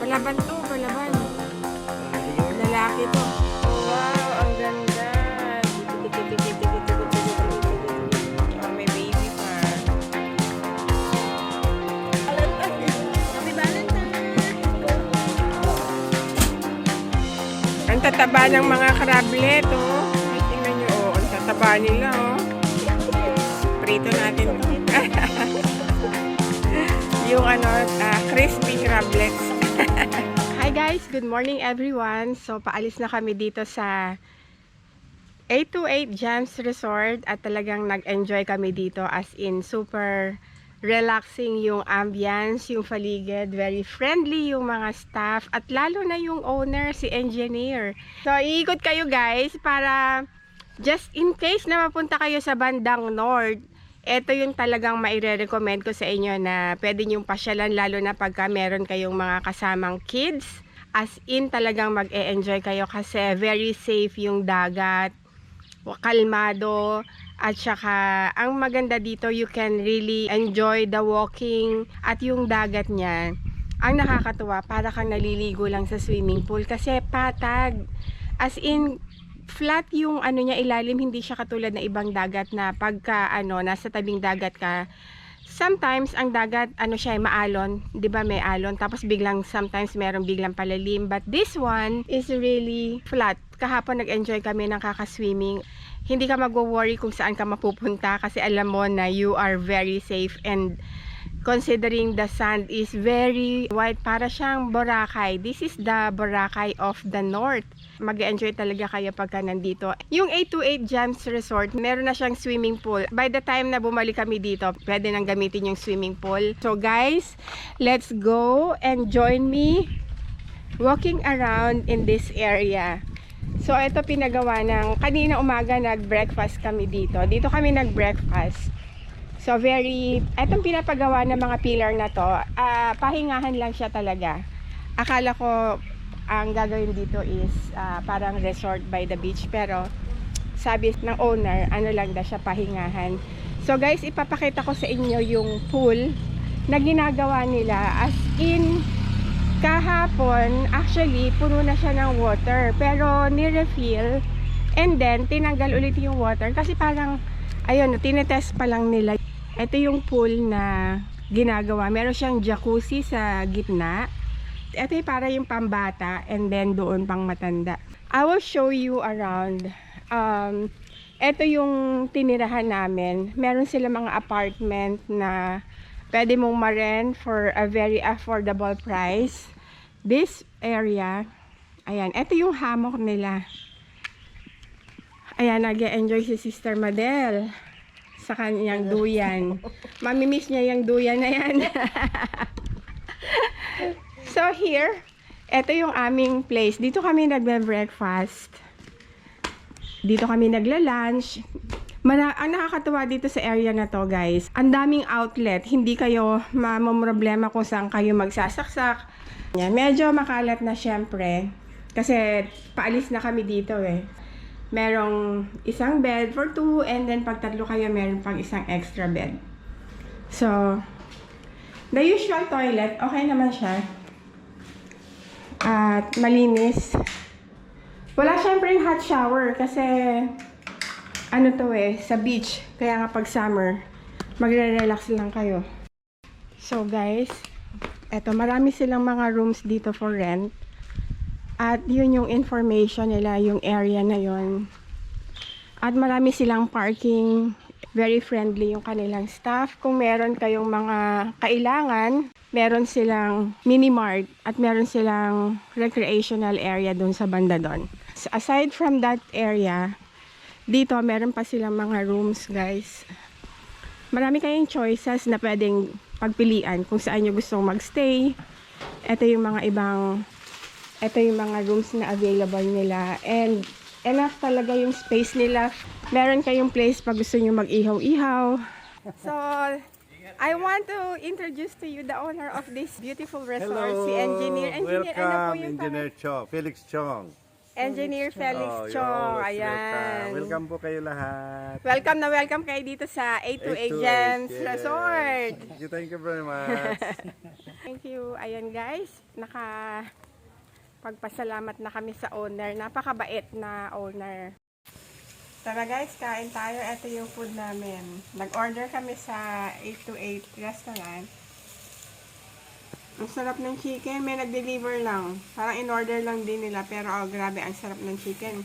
Palaban to, palaban. Lalaki to. Wow, ang ganda. Oh, may baby pa. Happy Valentine's! Ang tataba ng mga crablet, oh. Tingnan nyo, oh. Ang tataba nila, oh. Prito natin to. Yung crispy crablets. Hi guys, good morning everyone. So paalis na kami dito sa 828 Gems Resort at talagang nag-enjoy kami dito, as in super relaxing yung ambience, yung paligid, very friendly yung mga staff at lalo na yung owner, si engineer. So iikot kayo guys para just in case na mapunta kayo sa bandang north. Ito yung talagang maire-recommend ko sa inyo na pwede nyong pasyalan, lalo na pagka meron kayong mga kasamang kids. As in talagang mag-e-enjoy kayo kasi very safe yung dagat, kalmado, at saka ang maganda dito, you can really enjoy the walking at yung dagat niya. Ang nakakatuwa, para kang naliligo lang sa swimming pool kasi patag. As in flat yung niya, ilalim, hindi siya katulad na ibang dagat na pagka nasa tabing dagat ka, sometimes ang dagat siya maalon, 'di ba, may alon, tapos biglang sometimes meron biglang palalim, but this one is really flat. Kahapon nag-enjoy kami ng kaka-swimming. Hindi ka magwo-worry kung saan ka mapupunta kasi alam mo na you are very safe, and considering the sand is very white, para siyang Boracay. This is the Boracay of the North. Mag-enjoy talaga kayo pagka nandito. Yung 828 Gems Resort, meron na siyang swimming pool. By the time na bumalik kami dito, pwede nang gamitin yung swimming pool. So guys, let's go and join me walking around in this area. So ito pinagawa ng kanina umaga, nag-breakfast kami dito. Dito kami nag-breakfast. So etong pinapagawa ng mga pillar na to, pahingahan lang siya talaga. Akala ko ang gagawin dito is parang resort by the beach, pero sabi ng owner, lang daw siya, pahingahan. So guys, ipapakita ko sa inyo yung pool na ginagawa nila. As in, kahapon, actually, puno na siya ng water, pero ni-refill, and then tinanggal ulit yung water kasi parang, ayun, tinetest pa lang nila. Ito yung pool na ginagawa. Meron siyang jacuzzi sa gitna. Ito yung para yung pambata, and then doon pang matanda. I will show you around. Ito yung tinirahan namin. Meron sila mga apartment na pwede mong ma-rent for a very affordable price. This area, ayan, ito yung hammock nila. Ayan, nag-enjoy si Sister Madel sa kanyang duyan. Mamimiss niya yung duyan na yan. So here, ito yung aming place. Dito kami nagbe-breakfast. Dito kami nagla-lunch. Ang nakakatuwa dito sa area na to guys, ang daming outlet. Hindi kayo mamumroblema kung saan kayo magsasaksak. Yan, medyo makalat na syempre. Kasi paalis na kami dito eh. Merong isang bed for 2, and then pag 3 kayo, meron pang isang extra bed. So, the usual toilet, okay naman siya. At malinis. Wala syempre yung hot shower kasi sa beach. Kaya nga pag summer, magre-relax lang kayo. So guys, eto, marami silang mga rooms dito for rent. At yun yung information nila, yung area na yun. At marami silang parking. Very friendly yung kanilang staff. Kung meron kayong mga kailangan, meron silang mini-mart at meron silang recreational area dun sa banda dun. So, aside from that area, dito meron pa silang mga rooms guys. Marami kayong choices na pwedeng pagpilian kung saan nyo gustong magstay. Ito yung mga ibang Ito yung mga rooms na available nila. And enough talaga yung space nila. Meron kayong place pag gusto nyo mag-ihaw-ihaw. So, I want to introduce to you the owner of this beautiful resort, si Engineer. Engineer, ano po Welcome, yung Engineer Chong, Felix Chong. Engineer Felix Chong. most Ayan. welcome po kayo lahat. Welcome na welcome kayo dito sa 828 Gems Resort. Thank you very much. Thank you. Ayan guys, pagpasalamat na kami sa owner. Napakabait na owner. Tara guys, kain tayo. Ito yung food namin. Nag-order kami sa 828 restaurant. Ang sarap ng chicken. May nag-deliver lang. Parang in-order lang din nila. Pero oh, grabe, ang sarap ng chicken.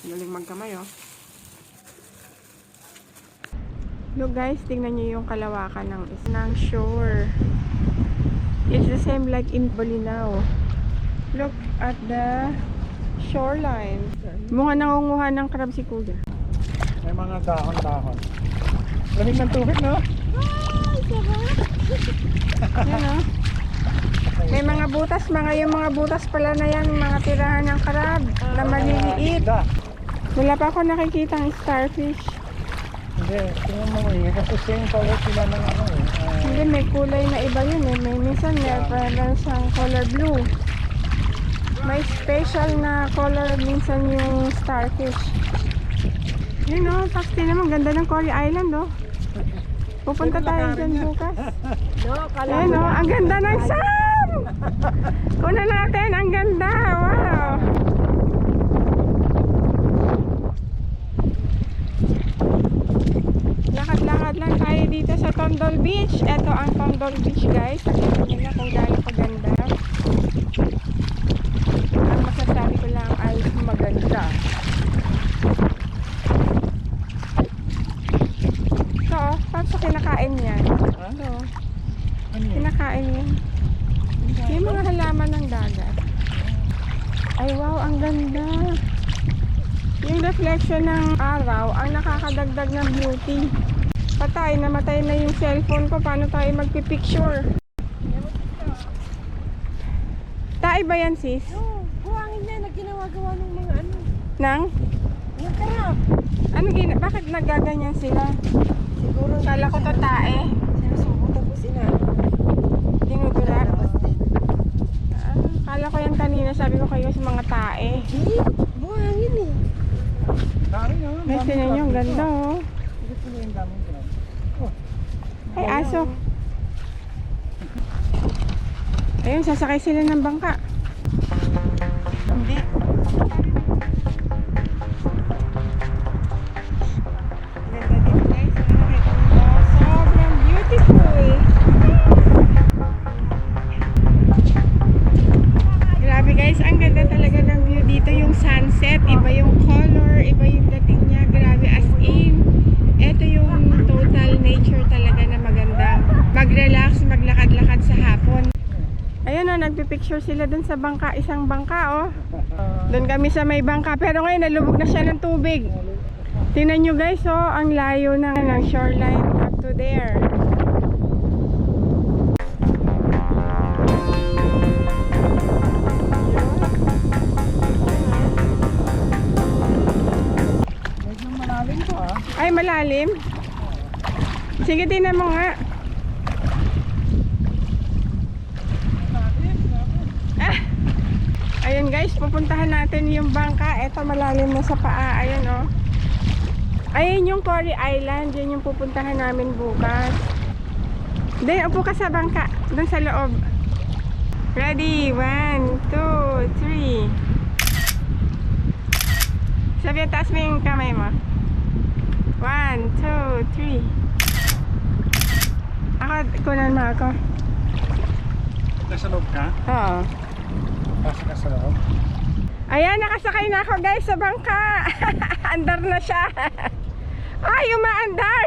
Galing magkamay, oh. Look guys, tingnan nyo yung kalawakan ng shore. It's the same like in Bolinao. Look at the shoreline. Mukhang nangunguha ng crab si Kuya. May mga dahon-dahon. Lamig ng tubig, no? Yan, oh. May mga butas, yung mga butas pala na yan, mga tirahan ng crab na maliliit. Wala pa ako nakikita ng starfish. Hindi, tingnan mo eh. Kasi same color sila ng ano eh. Hindi, may kulay na iba yun eh. May minsan meron siyang color blue. May special na color minsan yung starfish. Yun o, takti naman. Ganda ng Cory Island o. Pupunta tayo dyan bukas. Ayan o, ang ganda ng sun! Kuna natin, ang ganda. Wow! Lakad-lakad lang tayo dito sa Tondol Beach. Ito ang Tondol Beach guys. Nakita nyo na kung gaano kaganda. Ang masasabi ko lang ay maganda. So, paano sa kinakain yan? Ito. Kinakain yan. Yung mga halaman ng dagat. Ay wow, ang ganda. Yung reflection ng araw ang nakakadagdag ng beauty. Patay, namatay na yung cellphone ko. Paano tayo magpipicture? Tae ba yan sis? Oo, buhangin na nagginawa-gawa ng mga ano. Nang? Yung karap. Bakit nagaganyan sila? Siguro Kala ko to tae. sinusubo tapos Dinudura. Tapos din. Kala ko yan kanina. Sabi ko kayo sa mga tae. Hindi, buhangin eh. Dami no? Guys, tinan nyo. Ang ganda oh. Gusto nyo yung daming crab. Oh, Ay, aso. Ayun, sasakay sila ng bangka. Hindi. Ganda din guys. Nakakita mo ba? Sobrang beautiful. Grabe guys, ang ganda talaga ng view dito. Yung sunset, iba yung color, iba yung dating niya. Grabe, as in. Ito yung total nature talaga na maganda. Mag-relax, maglakad-lakad sa hapon. Ayun o, nagpipicture sila dun sa bangka, isang bangka o. Dun kami sa may bangka, pero ngayon nalubog na siya ng tubig. Tingnan nyo guys o, ang layo ng shoreline up to there. medyo malalim to ah. Ay, malalim. Sige, tingnan mo nga. Ayun guys, pupuntahan natin yung bangka. Ito malalim na sa paa. Ayun oh. Ayun yung Cory Island. Yun yung pupuntahan namin bukas. Then, upo ka sa bangka. Doon sa loob. Ready? 1, 2, 3. Sabi, taas mo yung kamay mo. 1, 2, 3. Ako, kunan mo ako. Nasa loob ka? Oo. Pasok ka sa loob. Ayan, nakasakay na ako guys sa bangka. Andar na siya. Ay, umaandar.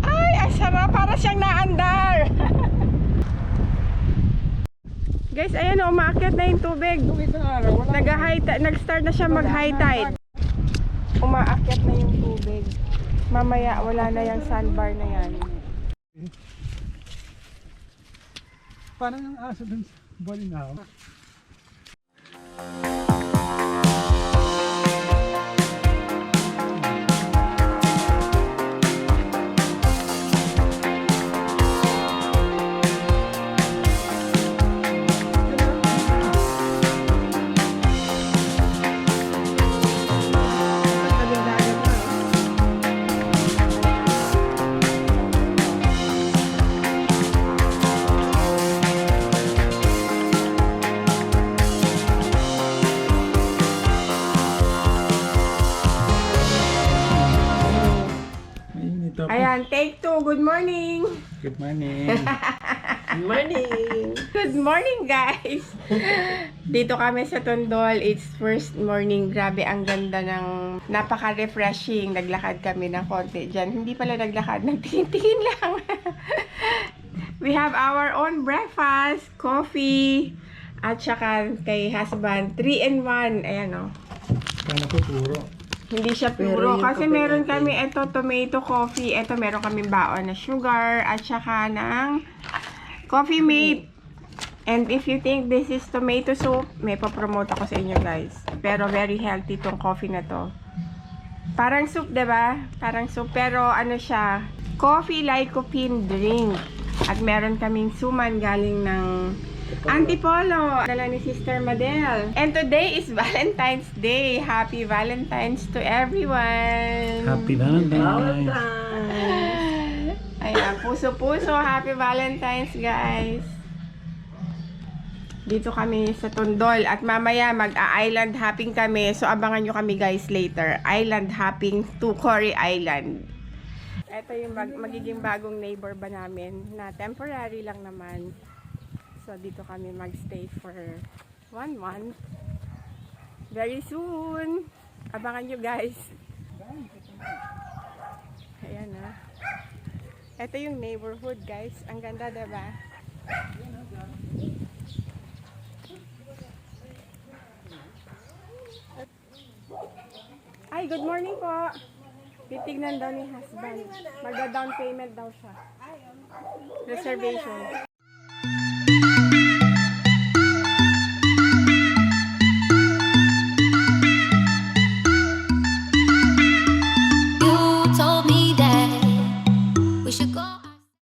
Ay, ang sarap. Para siyang naandar. Guys, ayan, umaakyat na yung tubig. Nung isang araw, wala. Nag-start na siya mag-high tide. Umaakyat na yung tubig. Mamaya wala na yung sandbar na yan. Parang yung aso dun sa Bolinao. Mainit ako. Ayan, take 2. Good morning. Good morning. Good morning, guys. Dito kami sa Tondol. It's first morning. Grabe, ang ganda ng napaka-refreshing. Naglakad kami ng konti dyan. Hindi pala naglakad, nagtingin-tingin lang. We have our own breakfast, coffee, at saka kay husband, 3-in-1. Ayan, o. Kala ko puro. Hindi siya puro. Kasi meron kami ito, tomato coffee. Ito, meron kami baon na sugar. At saka ng Coffee Mate. And if you think this is tomato soup, may papromote ako sa inyo, guys. Pero very healthy tong coffee na to. Parang soup, diba? Parang soup. Pero ano siya, coffee lycopene drink. At meron kaming suman galing ng Antipolo. Dala ni Sister Madel. And today is Valentine's Day. Happy Valentine's to everyone. Happy Valentine's. Ayan, puso-puso. Happy Valentine's, guys. Dito kami sa Tondol. At mamaya mag-island hopping kami. So, abangan nyo kami, guys, later. Island hopping to Cory Island. Ito yung magiging bagong neighbor ba namin na temporary lang naman. So, dito kami magstay for 1 month. Very soon. Abangan nyo, guys. Ayan, ha. Ito yung neighborhood, guys. Ang ganda, diba? Ay, good morning po. Titignan daw ni husband. Magda-down payment daw siya. Reservation.